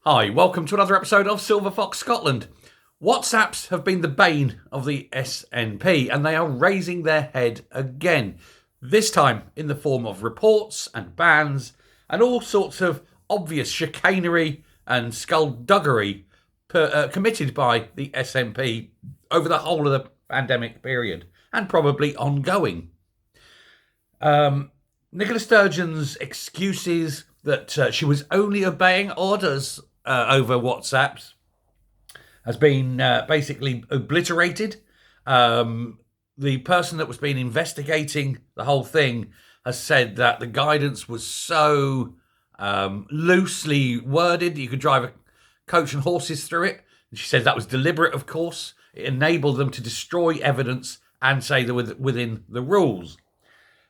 Hi, welcome to another episode of Silver Fox Scotland. WhatsApps have been the bane of the SNP and they are raising their head again. This time in the form of reports and bans and all sorts of obvious chicanery and skullduggery committed by the SNP over the whole of the pandemic period and probably ongoing. Nicola Sturgeon's excuses that she was only obeying orders over WhatsApps has been basically obliterated. The person that was being investigating the whole thing has said that the guidance was so loosely worded you could drive a coach and horses through it. And she said that was deliberate, of course. It enabled them to destroy evidence and say they were within the rules.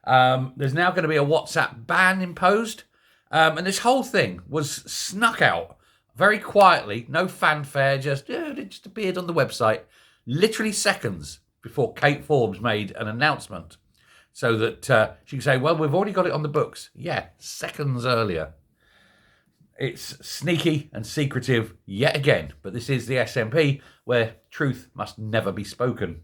There's now going to be a WhatsApp ban imposed. And this whole thing was snuck out very quietly, no fanfare, just appeared on the website literally seconds before Kate Forbes made an announcement so that she could say, well, we've already got it on the books. Yeah, seconds earlier. It's sneaky and secretive yet again, but this is the SNP where truth must never be spoken.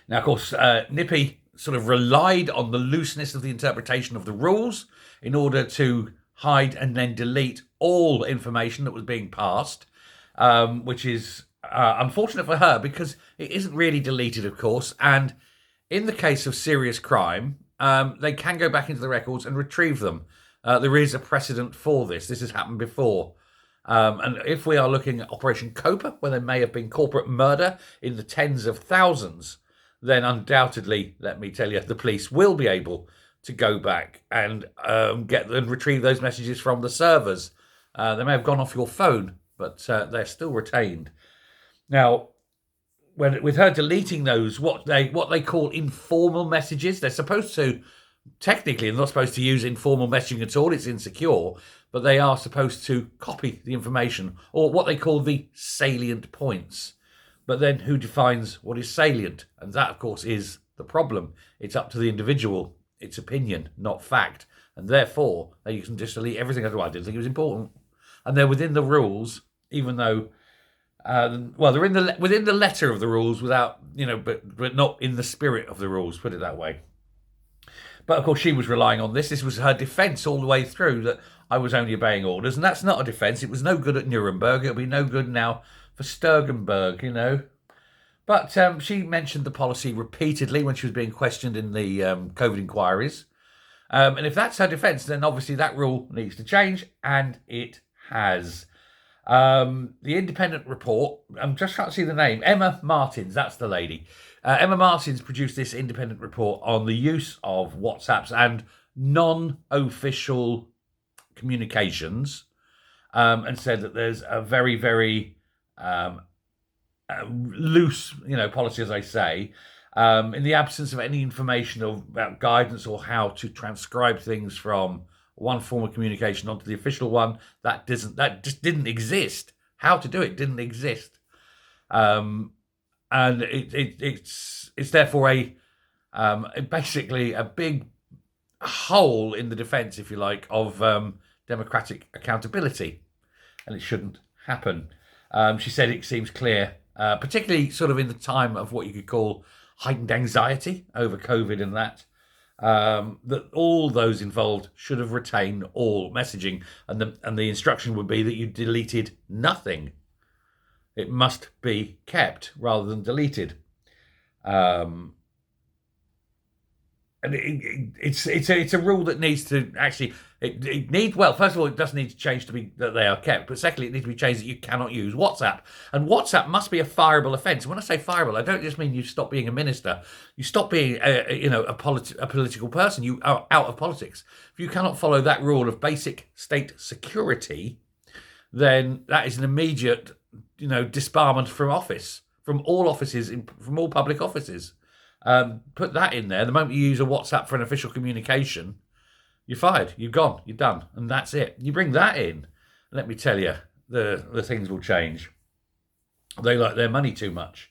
Now, of course, Nippy sort of relied on the looseness of the interpretation of the rules in order to hide and then delete all information that was being passed, which is unfortunate for her because it isn't really deleted, of course. And in the case of serious crime, they can go back into the records and retrieve them. There is a precedent for this. This has happened before. And if we are looking at Operation Copa, where there may have been corporate murder in the tens of thousands, then undoubtedly, let me tell you, the police will be able to go back and get and retrieve those messages from the servers. They may have gone off your phone, but they're still retained. Now, with her deleting those, what they call informal messages, they're supposed to, technically, they're not supposed to use informal messaging at all. It's insecure, but they are supposed to copy the information, or what they call the salient points. But then who defines what is salient? And that, of course, is the problem. It's up to the individual. It's opinion, not fact. And therefore, they can just delete everything. Otherwise, I didn't think it was important. And they're within the rules, even though, they're within the letter of the rules without, but not in the spirit of the rules, put it that way. But, of course, she was relying on this. This was her defence all the way through, that I was only obeying orders. And that's not a defence. It was no good at Nuremburg. It'll be no good now for Sturgeon. But she mentioned the policy repeatedly when she was being questioned in the COVID inquiries. And if that's her defence, then obviously that rule needs to change, and it has. The independent report, I'm just trying to see the name, Emma Martins, that's the lady. Emma Martins produced this independent report on the use of WhatsApps and non-official communications, and said that there's a very, very loose, policy, as I say, in the absence of any information about guidance or how to transcribe things from one form of communication onto the official one. That just didn't exist. How to do it didn't exist, and it's therefore basically a big hole in the defence, if you like, of democratic accountability, and it shouldn't happen. She said it seems clear, particularly sort of in the time of what you could call heightened anxiety over COVID and that all those involved should have retained all messaging, and the instruction would be that you deleted nothing. It must be kept rather than deleted. And it's a rule that needs to actually, first of all, it does need to change to be that they are kept, but secondly, it needs to be changed that you cannot use WhatsApp. And WhatsApp must be a fireable offence. And when I say fireable, I don't just mean you stop being a minister. You stop being a political person. You are out of politics. If you cannot follow that rule of basic state security, then that is an immediate, disbarment from office, from all offices, from all public offices. Put that in there. The moment you use a WhatsApp for an official communication, you're fired. You're gone. You're done. And that's it. You bring that in, let me tell you, the things will change. They like their money too much.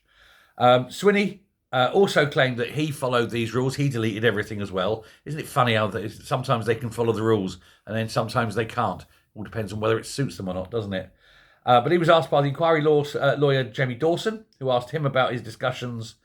Swinney also claimed that he followed these rules. He deleted everything as well. Isn't it funny how sometimes they can follow the rules and then sometimes they can't? All depends on whether it suits them or not, doesn't it? But he was asked by the inquiry lawyer Jamie Dawson, who asked him about his discussions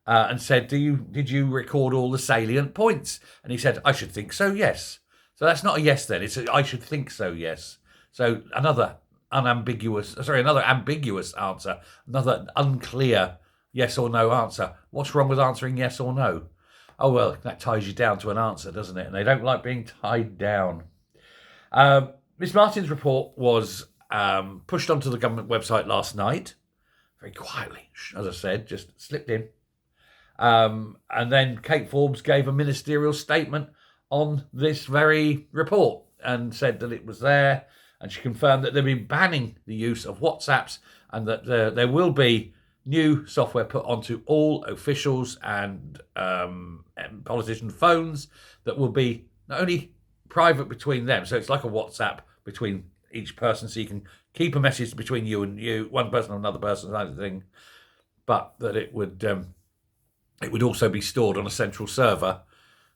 and said, did you record all the salient points? And he said, I should think so, yes. So that's not a yes then. It's I should think so, yes. So another ambiguous answer, another unclear yes or no answer. What's wrong with answering yes or no? Oh, well, that ties you down to an answer, doesn't it? And they don't like being tied down. Miss Martin's report was pushed onto the government website last night, very quietly, as I said, just slipped in. And then Kate Forbes gave a ministerial statement on this very report and said that it was there, and she confirmed that they've been banning the use of WhatsApps and that there will be new software put onto all officials and politician phones that will be not only private between them, so it's like a WhatsApp between each person, so you can keep a message between you and you, one person and another person, kind of thing, but that it would also be stored on a central server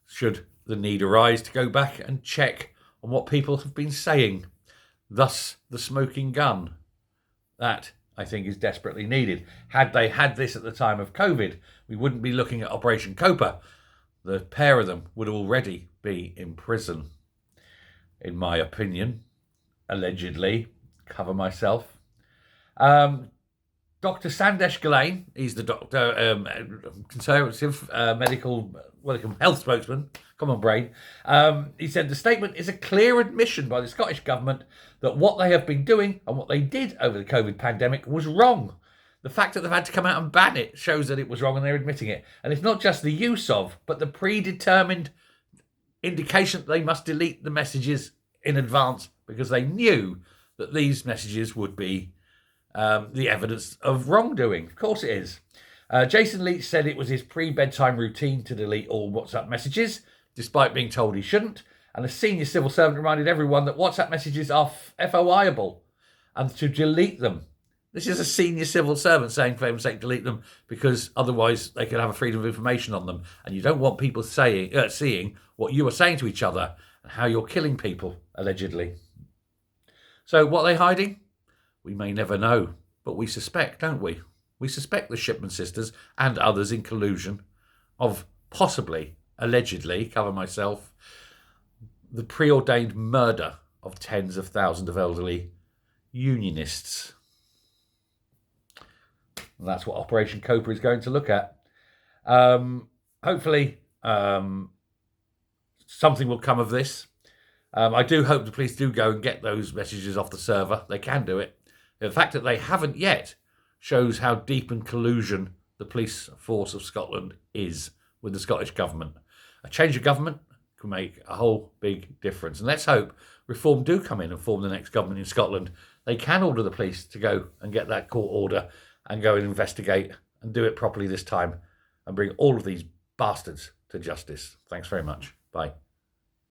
should the need arise to go back and check on what people have been saying. Thus, the smoking gun. That, I think, is desperately needed. Had they had this at the time of COVID, we wouldn't be looking at Operation Copa. The pair of them would already be in prison, in my opinion, allegedly. Cover myself. Dr. Sandesh Galain, he's the doctor, conservative medical health spokesman, come on brain, he said the statement is a clear admission by the Scottish Government that what they have been doing and what they did over the COVID pandemic was wrong. The fact that they've had to come out and ban it shows that it was wrong and they're admitting it. And it's not just the use of, but the predetermined indication that they must delete the messages in advance because they knew that these messages would be the evidence of wrongdoing. Of course it is. Jason Leach said it was his pre-bedtime routine to delete all WhatsApp messages, despite being told he shouldn't. And a senior civil servant reminded everyone that WhatsApp messages are FOIable and to delete them. This is a senior civil servant saying, for heaven's sake, delete them because otherwise they could have a freedom of information on them. And you don't want people seeing what you are saying to each other and how you're killing people, allegedly. So what are they hiding? We may never know, but we suspect, don't we? We suspect the Shipman sisters and others in collusion of possibly, allegedly, cover myself, the preordained murder of tens of thousands of elderly unionists. And that's what Operation Copa is going to look at. Hopefully, something will come of this. I do hope the police do go and get those messages off the server. They can do it. The fact that they haven't yet shows how deep in collusion the police force of Scotland is with the Scottish Government. A change of government can make a whole big difference. And let's hope Reform do come in and form the next government in Scotland. They can order the police to go and get that court order and go and investigate and do it properly this time and bring all of these bastards to justice. Thanks very much. Bye.